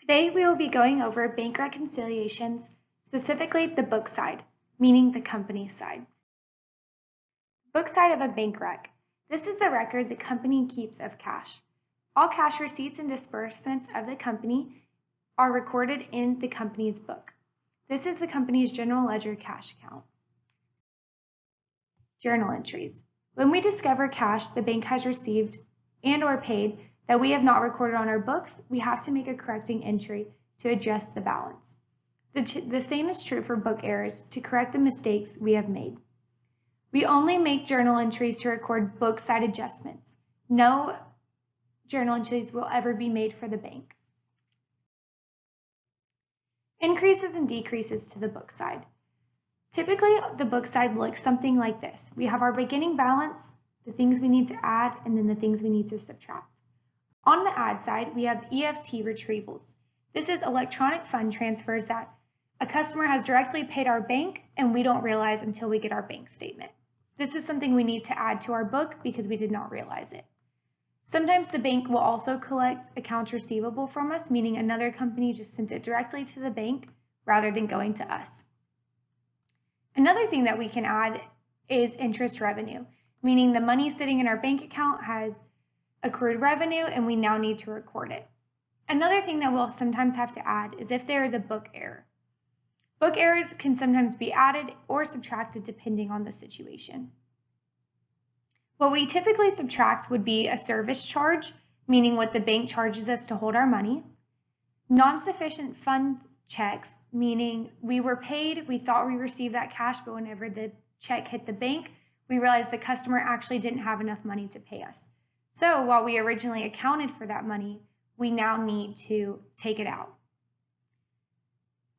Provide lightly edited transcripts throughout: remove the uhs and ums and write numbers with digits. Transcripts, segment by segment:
Today we will be going over bank reconciliations, specifically the book side, meaning the company side. Book side of a bank rec. This is the record the company keeps of cash. All cash receipts and disbursements of the company are recorded in the company's book. This is the company's general ledger cash account. Journal entries. When we discover cash the bank has received and/or paid that we have not recorded on our books, we have to make a correcting entry to adjust the balance. The same is true for book errors to correct the mistakes we have made. We only make journal entries to record book side adjustments. No journal entries will ever be made for the bank. Increases and decreases to the book side. Typically, the book side looks something like this. We have our beginning balance, the things we need to add, and then the things we need to subtract. On the add side, we have EFT retrievals. This is electronic fund transfers that a customer has directly paid our bank and we don't realize until we get our bank statement. This is something we need to add to our book because we did not realize it. Sometimes the bank will also collect accounts receivable from us, meaning another company just sent it directly to the bank rather than going to us. Another thing that we can add is interest revenue, meaning the money sitting in our bank account has accrued revenue and we now need to record it. Another thing that we'll sometimes have to add is if there is a book error. Book errors can sometimes be added or subtracted depending on the situation. What we typically subtract would be a service charge, meaning what the bank charges us to hold our money. Non-sufficient fund checks, meaning we were paid, we thought we received that cash, but whenever the check hit the bank, we realized the customer actually didn't have enough money to pay us. So while we originally accounted for that money, we now need to take it out.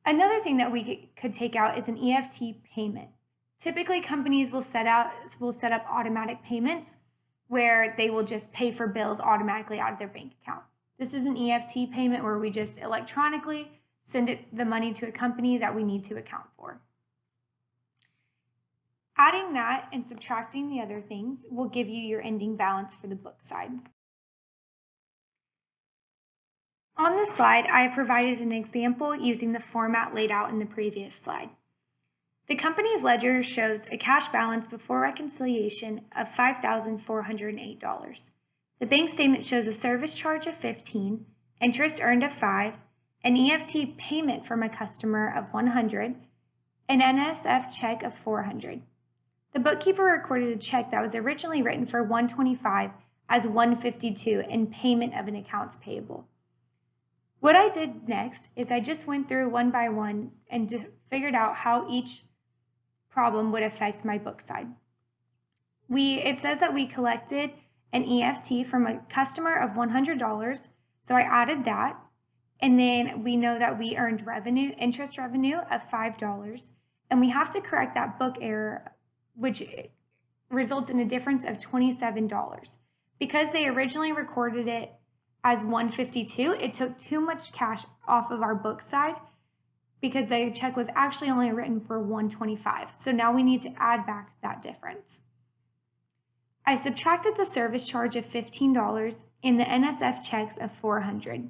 Another thing that we could take out is an EFT payment. Typically, companies will set up automatic payments where they will just pay for bills automatically out of their bank account. This is an EFT payment where we just electronically send the money to a company that we need to account for. Adding that and subtracting the other things will give you your ending balance for the book side. On this slide, I have provided an example using the format laid out in the previous slide. The company's ledger shows a cash balance before reconciliation of $5,408. The bank statement shows a service charge of $15, interest earned of $5, an EFT payment from a customer of $100, an NSF check of $400. The bookkeeper recorded a check that was originally written for $125 as $152 in payment of an accounts payable. What I did next is I just went through one by one and figured out how each problem would affect my book side. It says that we collected an EFT from a customer of $100, so I added that, and then we know that we earned interest revenue of $5, and we have to correct that book error, which results in a difference of $27. Because they originally recorded it as $152, it took too much cash off of our book side because the check was actually only written for $125. So now we need to add back that difference. I subtracted the service charge of $15 and the NSF checks of $400.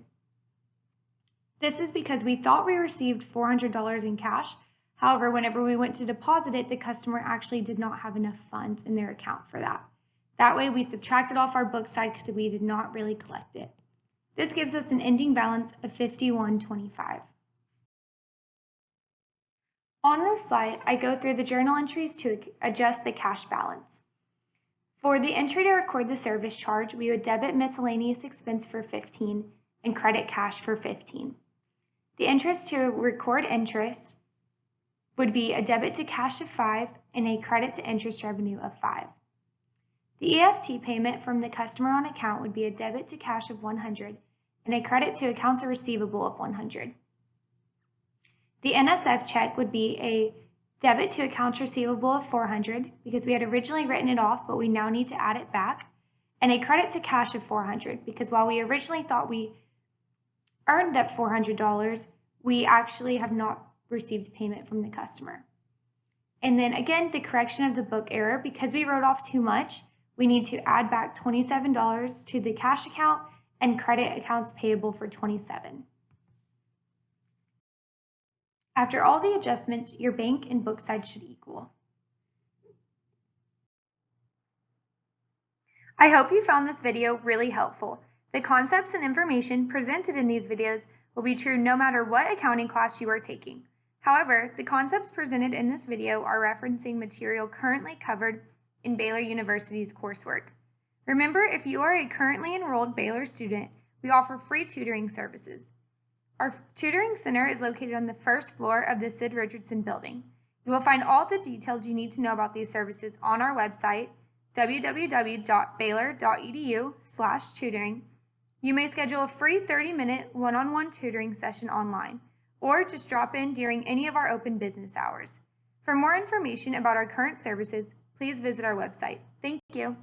This is because we thought we received $400 in cash. However, whenever we went to deposit it, the customer actually did not have enough funds in their account for that. That way we subtracted off our book side because we did not really collect it. This gives us an ending balance of $51.25. On this slide, I go through the journal entries to adjust the cash balance. For the entry to record the service charge, we would debit miscellaneous expense for $15 and credit cash for $15. The interest to record interest would be a debit to cash of $5 and a credit to interest revenue of $5. The EFT payment from the customer on account would be a debit to cash of $100 and a credit to accounts receivable of $100. The NSF check would be a debit to accounts receivable of $400 because we had originally written it off, but we now need to add it back, and a credit to cash of $400 because while we originally thought we earned that $400, we actually have not received payment from the customer. And then again, the correction of the book error, because we wrote off too much, we need to add back $27 to the cash account and credit accounts payable for $27. After all the adjustments, your bank and book size should equal. I hope you found this video really helpful. The concepts and information presented in these videos will be true no matter what accounting class you are taking. However, the concepts presented in this video are referencing material currently covered in Baylor University's coursework. Remember, if you are a currently enrolled Baylor student, we offer free tutoring services. Our tutoring center is located on the first floor of the Sid Richardson building. You will find all the details you need to know about these services on our website, www.baylor.edu/tutoring. You may schedule a free 30-minute one-on-one tutoring session online, or just drop in during any of our open business hours. For more information about our current services, please visit our website. Thank you.